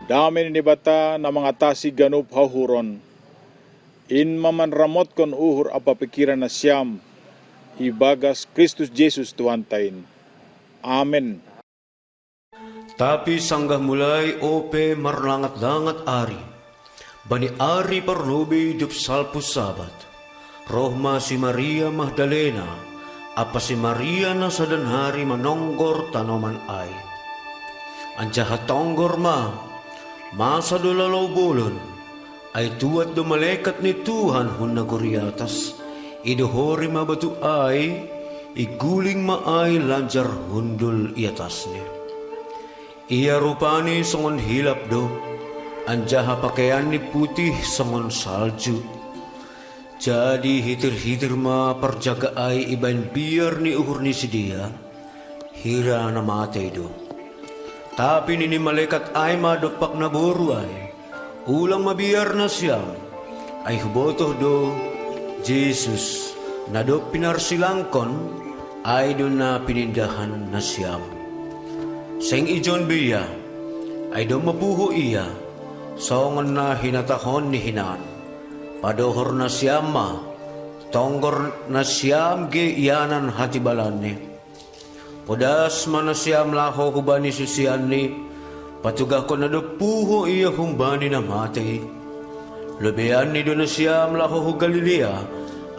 Dami ni bata na mga tasi ganup hahuron. In maman ramot kon uhur apa pikiran na siyam. Ibagas Kristus Jesus Tuhan tain. Amen. Tapi sanggah mulai ope marlangat-langat ari. Bani ari parlubi dup salpus sabat. Rohma si Maria Magdalena. Apa si Maria na sadan hari manonggor tanoman ay. Anjaha tonggor masa dolalaw bolon. Ay tuat do malaikat ni Tuhan hun naguriatas. Idohori mabatu ay. Iguling maay lanjar hundul iatas ni. Ia rupani songon hilap do. Anjaha pakaian ni putih songon salju. Jadi hitir-hitir perjaga ay iban biar ni uhur ni sidia. Hira na matay do. Tapi nini malaikat ay madopak na boru ay. Ulang mabiar na siyam. Ay hubotoh do. Jesus na do pinarsilangkon ay do na pinindahan na siyam. Seng ijon biya ay do mabuho iya. Songon na hinatahon ni hinan. Padohor na siyam tonggor na siyam ge iyanan hatibalan ni. Podas man na siyam laho hubani susian ni. Patugah ko na do puho iya humbani na matay. Lubean ni do na siyam laho hu Galilea.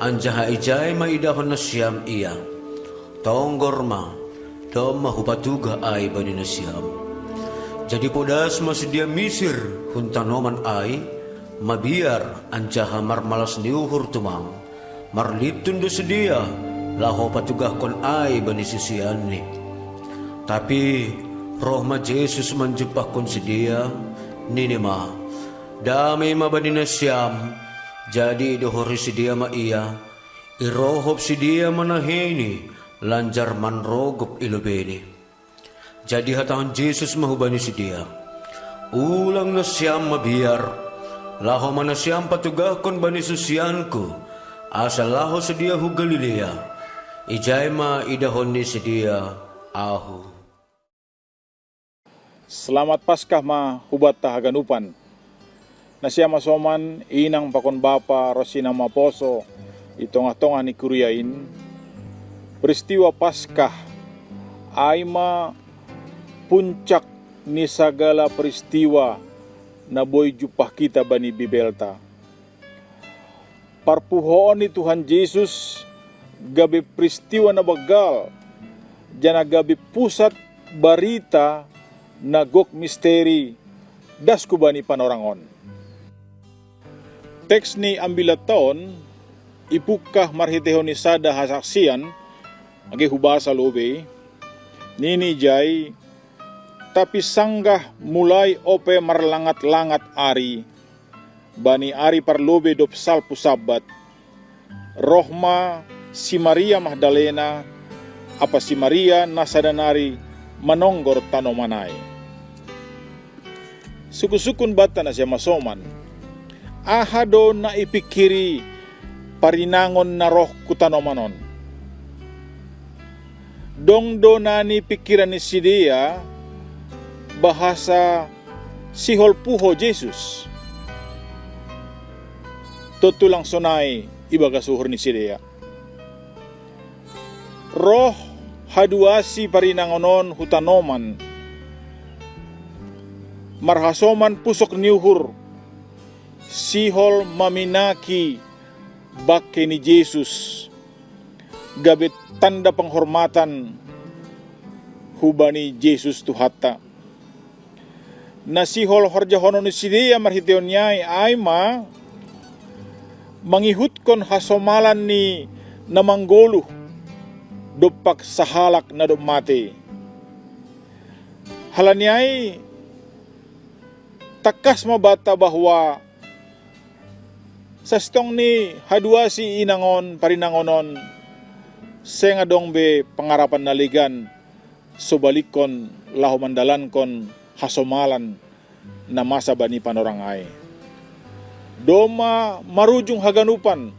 Anjaha ijay maidahon na siyam iya. Tonggor do mahupatuga ay bani na siyam. Jadi podas masidia misir huntanoman ay. Mabiar anjaha marmalas ni uhur tumang. Marlitun do sedia laho patugah kon ay bani sisian ni. Tapi rohma Jesus manjupah kon sedia ninima. Dami mabani na siyam. Jadi dohori sedia ma iya. Irohop sedia manahini. Lanjar manrogop ilubeni. Jadi hatahan Jesus mahubani sedia. Ulang na siyam mabiar. Laho mana siyam patugah kon bani susianku. Asal laho sedia hu Galilea. Ijay ma idahon ni sedia ahu. Selamat Paskah hubat tahaganupan. Nasya masoman inang pakon bapa Rosina Maposo. Itong-atong ni kuriain. Peristiwa Paskah ay puncak ni sagala peristiwa na boy jupah kita bani Bibelta. Parpuhoon ni Tuhan Yesus gabi peristiwa na bagal. Jana gabi pusat barita na gok misteri dasku bani panorangon. Teks ni ambilataon ipukah marhitehon ni sada hasaksian agi hubasa lobe nini jay tapi sanggah mulai ope marlangat-langat ari bani ari parlobe dop salpu sabat rohma si Maria Magdalena apa si Maria nasadanari manonggor tanomanay. Suku-sukun bata na siya masoman ahado na ipikiri parinangon na roh kutanomanon. Dongdo na ni pikiran ni sidia bahasa sihol puho Jesus. Tutulang sonay ibaga suhur ni sidia. Roh haduasi parinangonon hutanoman. Marhasoman pusok niuhur. Sihol maminaki bakke ni Jesus. Gabit tanda penghormatan hubani Jesus tuhata. Nasihol horjahono ni sidia marhiteon nyai aima mangihut kon hasomalan ni namanggoluh dopak sahalak na dop mate. Halanyai takas mabata bahwa sa stong ni haduasi inangon parinangonon sengadong be pangarapan naligan subalikon laho mandalan kon hasomalan na masa bani panorangay. Doma marujung haganupan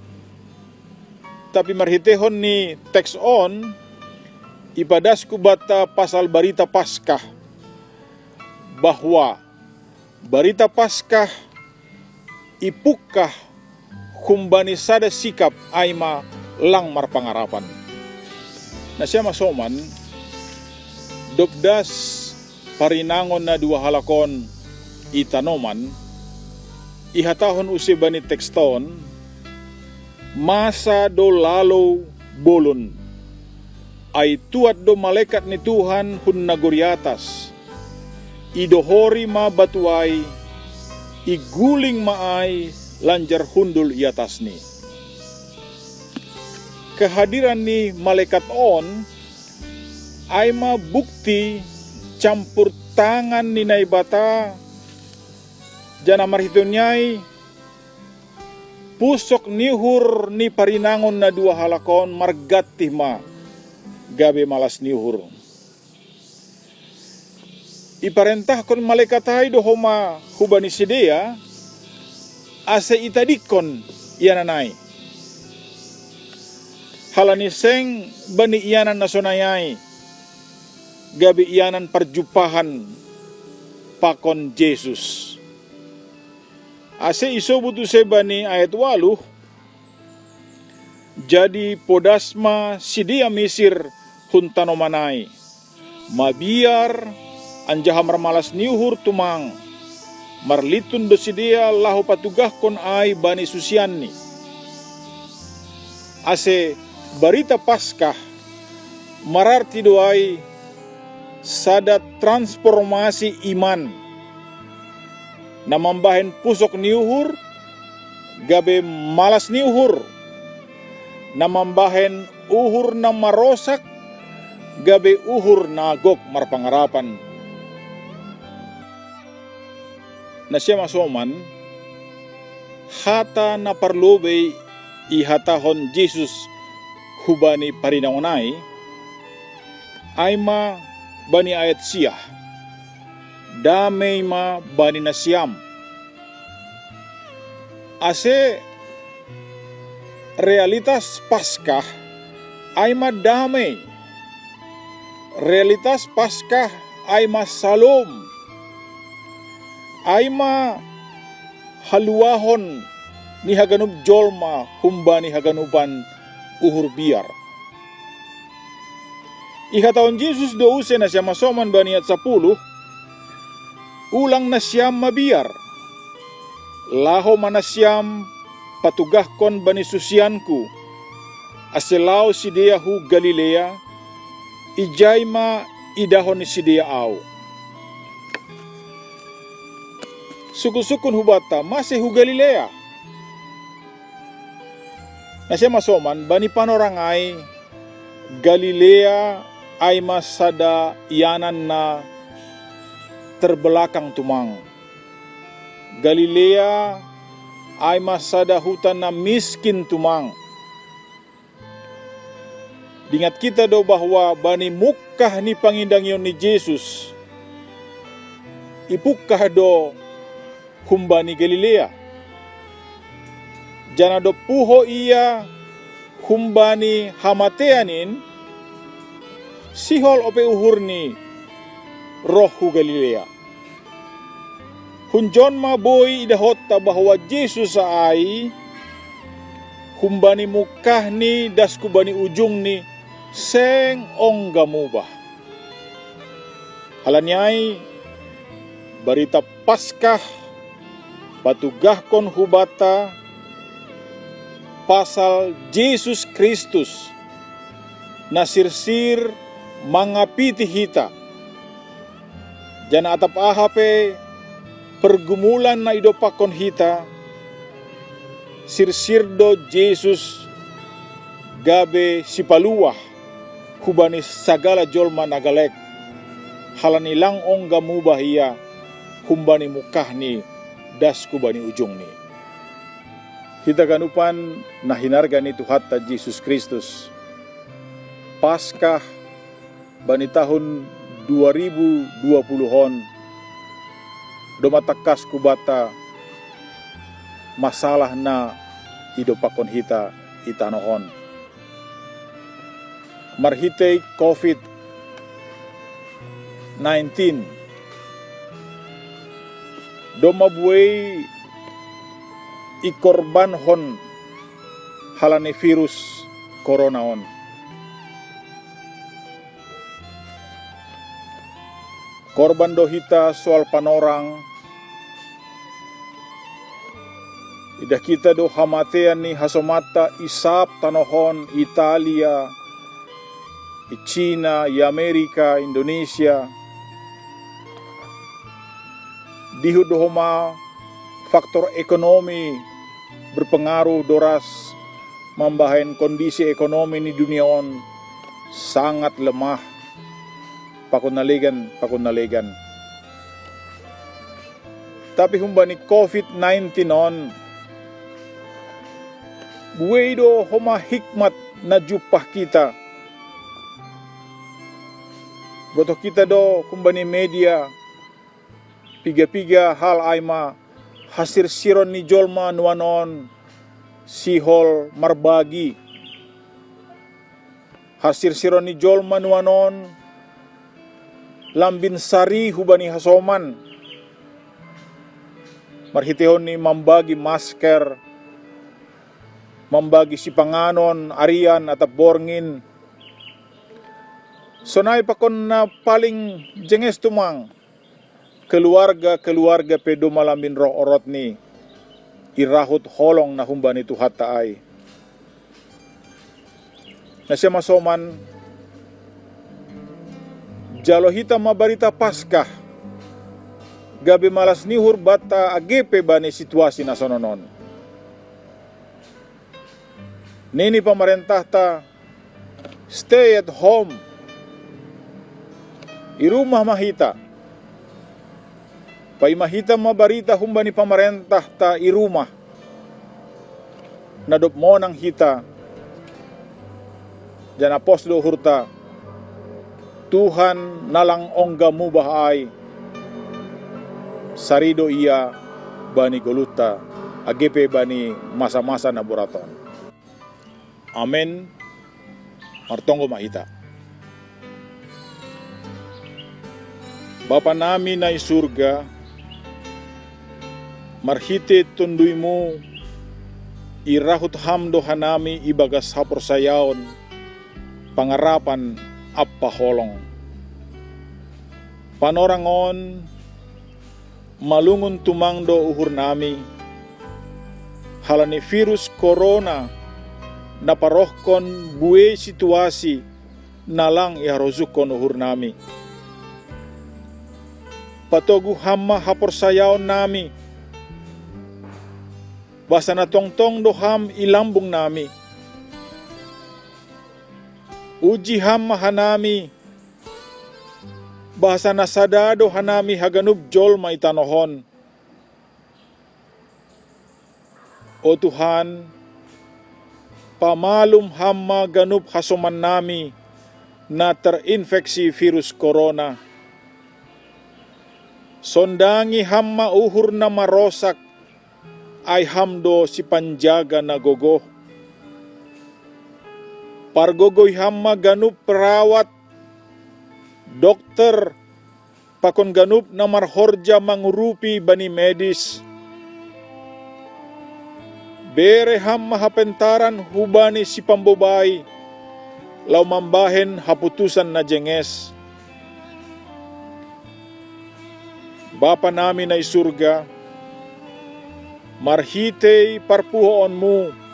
tapi marhitehon ni text on ipadasku bata pasal barita Paskah bahwa barita Paskah ipukah kumbani sada sikap aima lang marpangarapan. Na siya masoman, dobdas parinangon na dua halakon itanoman, ihatahon usibani tekston, masa do lalo bolon, ay tuat do malaikat ni Tuhan hun naguriatas, idohori ma batuay, iguling maay lanjar hundul iatas ni. Kehadiran ni malaikat on ay mabukti campur tangan ni naibata jana marhitonyay pusok nihur ni parinangon na dua halakon margatih ma gabe malas nihur. Iparentahkon malaikat ay dohoma hubani sidea ase itadikon iyananay. Halani seng bani iyanan nasonayay gabi iyanan perjumpahan pakon Yesus. Ase isobutu sebani ayat 8, jadi podasma sidia misir huntanomanay, mabiar anjaha marmalas niuhur tumang, marlitun do sidia lahu patugah kon ay bani susianni. Ase barita Paskah mararti doay sada transformasi iman na mambahen pusok niuhur gabe malas niuhur, na mambahen uhur na marosak gabe uhur na gok marpangarapan. Na siya masoman hata na parlobe ihatahon Jesus hubani parinangonay ay ma bani ayat siyah, damay ma bani na siyam. Ase realitas Paskah ay madamay, realitas Paskah ay masalom, ay ma haluahon ni haganub jolma humbani haganuban uhur biar. Ihatahon Jesus douse na siya masoman bani at 10, ulang na siyam mabiar, laho manasyam patugahkon bani susianku, aselao sidia hu Galilea, ijay ma idahon ni sidia au. Suku-sukun hubata masih hu Galilea. Na siya masoman bani panorangay Galilea ay masada iyanan na terbelakang tumang. Galilea ay masada hutan na miskin tumang. Dingat kita do bahwa bani mukah ni pangindangyon ni Jesus, ipukah do humbani Galilea. Jana do puho iya humbani hamateanin, sihol ope uhur ni rohu Galilea. Hunjon maboy idahota bahwa Jesus ay humbani mukah ni daskubani ujung ni seng onggamubah. Halanyay barita Paskah patugahkon hubata pasal Jesus Kristus nasirsir mangapiti hita. Jana atap ahape pergumulan na idopakon hita, sirsirdo Jesus gabe sipaluah hubani sagala jolma nagalek, halanilang ongga mubah iya humbani mukah ni das kubani ujung ni. Hita ganupan na hinarga ni Tuhatta Jesus Kristus. Paskah bani tahun 2020-hon domatakas kubata masalah na idopakon hita itanohon. Marhitay COVID-19 do mabuhay ikorbanhon halani virus corona on. Korban do hita soal panorang, ida kita do hamatean ni hasomata isap tanohon Italia, i China, i Amerika, Indonesia. Dihud do homa faktor ekonomi berpengaruh doras membahayan kondisi ekonomi ni dunia on sangat lemah. Pakunaligan. Tapi humba ni COVID-19 on, buhay do homa hikmat na jupah kita. Boto kita do humba ni media, piga-piga hal aima, hasir siron ni jolma nuanon, sihol marbagi. Hasir siron ni jolma nuanon, lambin sari hubani hasoman. Marhitehon ni mambagi masker, mambagi sipanganon, arian atau borngin. Sonai pakon na paling jenges tumang keluarga pedo malambin roh orot ni irahut holong na humbani tuhat taay. Na siya masoman jalo hita mabarita Paskah, gabi malas nihur bata agepe bani situasi na sononon. Nini pamarentah ta stay at home, irumah mahita. Pai mahita mabarita humba ni pamarentah ta irumah, nadop mo nang hita, jana pos do hurta, Tuhan nalang ongga mubahay sarido iya bani goluta agepe bani masa-masa na buraton. Amen. Martonggo mahita. Bapa namin na isurga, marhite tunduymu irahut hamdo hanami ibagas hapor sayaon pangarapan apa holong. Panorangon malungun tumangdo uhur nami halani virus corona naparohkon buwe situasi nalang iharozukon uhur nami. Patogu hamma hapor sayaon nami basa na tongtong do ham ilambung nami. Uji hamma hanami, bahasa nasadado hanami haganub jol maitanohon. O Tuhan, pamalum hamma ganub hasoman nami na terinfeksi virus corona. Sondangi hamma uhur na marosak ay hamdo si panjaga na gogo. Pargogoy hamma ganup perawat, dokter, pakon ganup na marhorja mangurupi bani medis. Bere hamma hapentaran hubani si pambobay, law mambahen haputusan na jenges. Bapa namin ay surga, marhitey parpuhoonmu,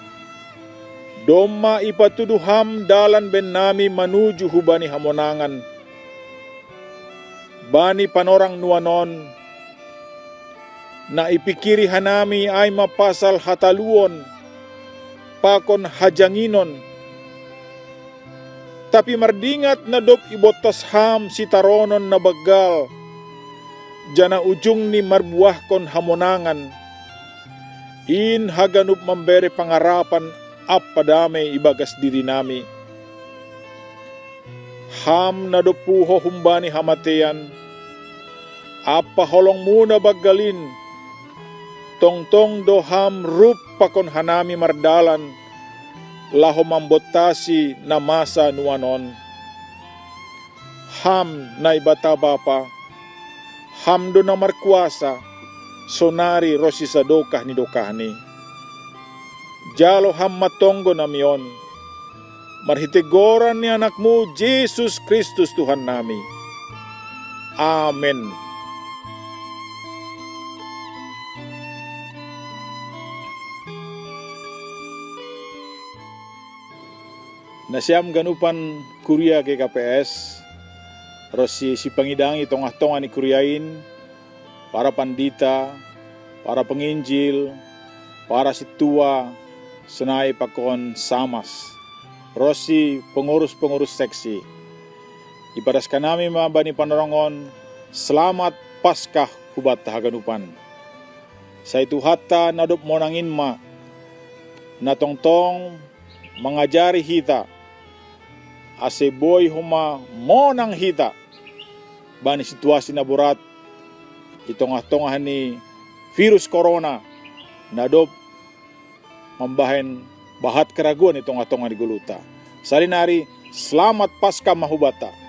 Doma ipatuduham dalan ben nami manuju hubani hamonangan. Bani panorang nuanon, na ipikiri hanami ay mapasal hataluon, pakon hajanginon. Tapi mardingat na dop ibotas ham si taronon na bagal, jana ujung ni marbuahkon hamonangan. In haganup memberi pangarapan apa damay ibagas diri nami. Ham na dopuho humbani hamatean, apa holong muna bagalin, tongtong do ham rup pakon hanami mardalan, laho mambotasi na masa nuanon. Ham na ibata bapa, ham do na markuasa, sonari rosi sa dokah ni dokahni. Jalo hamma tonggo namion, marhitegoran ni anakmu Yesus Kristus Tuhan nami. Amen. Nasiam ganupan kuria ke KPS, rosi si pangidangi tongah-tongah ni kuriain, para pandita, para penginjil, para situa, senai pakon samas, rosi pengurus-pengurus seksi. Ipadaskan nami bani panorongon, selamat Paskah hubat haganupan. Saitu hatta nadop monangin ma, natongtong mengajari hita, ase boy huma monang hita, bani situasi na berat, itongah-tongah ni virus corona, nadop membahen bahat keraguan itongah-tongah di guluta. Salinari, selamat Paskah mahubata.